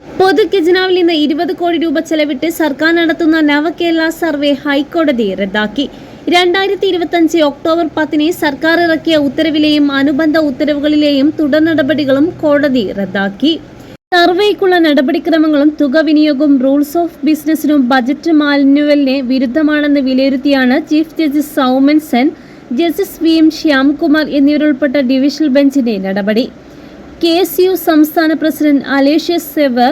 പൊതുഖജനാവിൽ നിന്ന് 20 കോടി രൂപ ചെലവിട്ട് സർക്കാർ നടത്തുന്ന നവകേരള സർവേ ഹൈക്കോടതി റദ്ദാക്കി. 2025 ഒക്ടോബർ 10 സർക്കാർ ഇറക്കിയ ഉത്തരവിലെയും അനുബന്ധ ഉത്തരവുകളിലെയും തുടർ നടപടികളും കോടതി റദ്ദാക്കി. സർവേക്കുള്ള നടപടിക്രമങ്ങളും തുക വിനിയോഗവും റൂൾസ് ഓഫ് ബിസിനസിനും ബജറ്റ് മാനുവലിന് വിരുദ്ധമാണെന്ന് വിലയിരുത്തിയാണ് chief justice Soumen Sen, justice VM Shyamkumar എന്നിവരുൾപ്പെട്ട ഡിവിഷണൽ ബെഞ്ചിന്റെ നടപടി. KSU സംസ്ഥാന പ്രസിഡന്റ് അലേഷ്യസ് സെവർ,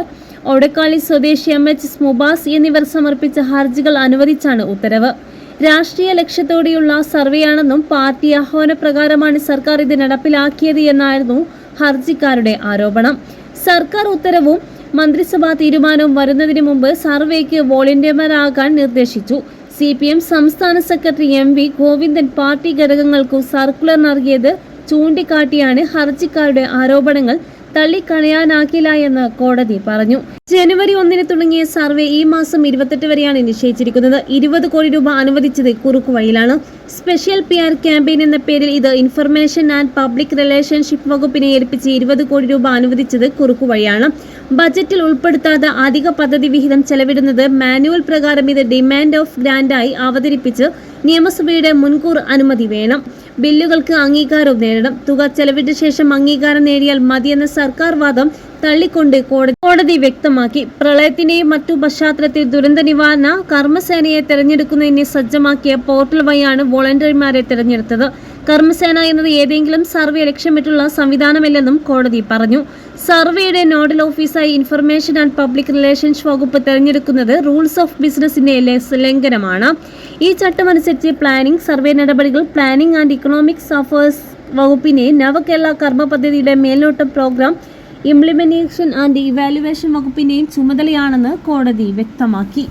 ഒടക്കാളി സ്വദേശി MH മുബാസ് എന്നിവർ സമർപ്പിച്ച ഹർജികൾ അനുവദിച്ചാണ് ഉത്തരവ്. രാഷ്ട്രീയ ലക്ഷ്യത്തോടെയുള്ള സർവേയാണെന്നും പാർട്ടി ആഹ്വാനപ്രകാരമാണ് സർക്കാർ ഇത് നടപ്പിലാക്കിയത് എന്നായിരുന്നു ഹർജിക്കാരുടെ ആരോപണം. സർക്കാർ ഉത്തരവും മന്ത്രിസഭാ തീരുമാനവും വരുന്നതിന് മുമ്പ് സർവേക്ക് വോളണ്ടിയർമാരാകാൻ നിർദ്ദേശിച്ചു. CPM സംസ്ഥാന സെക്രട്ടറി MV ഗോവിന്ദൻ പാർട്ടി ഘടകങ്ങൾക്കു സർക്കുലർ നൽകിയത് ചൂണ്ടിക്കാട്ടിയാണ് ഹർജിക്കാരുടെ ആരോപണങ്ങൾ തള്ളിക്കളയാനാകില്ല എന്ന് കോടതി പറഞ്ഞു. ജനുവരി 1 തുടങ്ങിയ സർവേ ഈ മാസം 28 വരെയാണ് നിശ്ചയിച്ചിരിക്കുന്നത്. 20 കോടി രൂപ അനുവദിച്ചത് കുറുക്കുവഴിയിലാണ്. സ്പെഷ്യൽ PR ക്യാമ്പയിൻ എന്ന പേരിൽ ഇത് ഇൻഫർമേഷൻ ആൻഡ് പബ്ലിക് റിലേഷൻഷിപ്പ് വകുപ്പിനെ ഏൽപ്പിച്ച് 20 കോടി രൂപ അനുവദിച്ചത് കുറുക്കുവഴിയാണ്. ബജറ്റിൽ ഉൾപ്പെടുത്താതെ അധിക പദ്ധതി വിഹിതം ചെലവിടുന്നത് മാനുവൽ പ്രകാരം ഇത് ഡിമാൻഡ് ഓഫ് ഗ്രാന്റായി അവതരിപ്പിച്ച് നിയമസഭയുടെ മുൻകൂർ അനുമതി വേണം. ബില്ലുകൾക്ക് അംഗീകാരവും നേടണം. തുക ചെലവിട്ട ശേഷം അംഗീകാരം നേടിയാൽ മതിയെന്ന സർക്കാർ വാദം തള്ളിക്കൊണ്ട് കോടതി വ്യക്തമാക്കി. പ്രളയത്തിന്റെയും മറ്റു പശ്ചാത്തലത്തിൽ ദുരന്ത നിവാരണ കർമ്മസേനയെ തെരഞ്ഞെടുക്കുന്നതിന് സജ്ജമാക്കിയ പോർട്ടൽ വഴിയാണ് വോളണ്ടിയർമാരെ തെരഞ്ഞെടുത്തത്. കർമ്മസേന എന്നത് ഏതെങ്കിലും സർവേ ലക്ഷ്യമിട്ടുള്ള സംവിധാനമല്ലെന്നും കോടതി പറഞ്ഞു. സർവേയുടെ നോഡൽ ഓഫീസായി ഇൻഫർമേഷൻ ആൻഡ് പബ്ലിക് റിലേഷൻസ് വകുപ്പ് തെരഞ്ഞെടുക്കുന്നത് റൂൾസ് ഓഫ് ബിസിനസിന്റെ ലംഘനമാണ്. ഈ ചട്ടമനുസരിച്ച് പ്ലാനിംഗ്, സർവേ നടപടികൾ, പ്ലാനിംഗ് ആൻഡ് ഇക്കണോമിക്സ് അഫയേഴ്സ് വകുപ്പിനെ നവകേരള കർമ്മ പദ്ധതിയുടെ മേൽനോട്ടം, പ്രോഗ്രാം ഇംപ്ലിമെന്റേഷൻ ആൻഡ് ഇവാലുവേഷൻ വകുപ്പിന്റെയും ചുമതലയാണെന്ന് കോടതി വ്യക്തമാക്കി.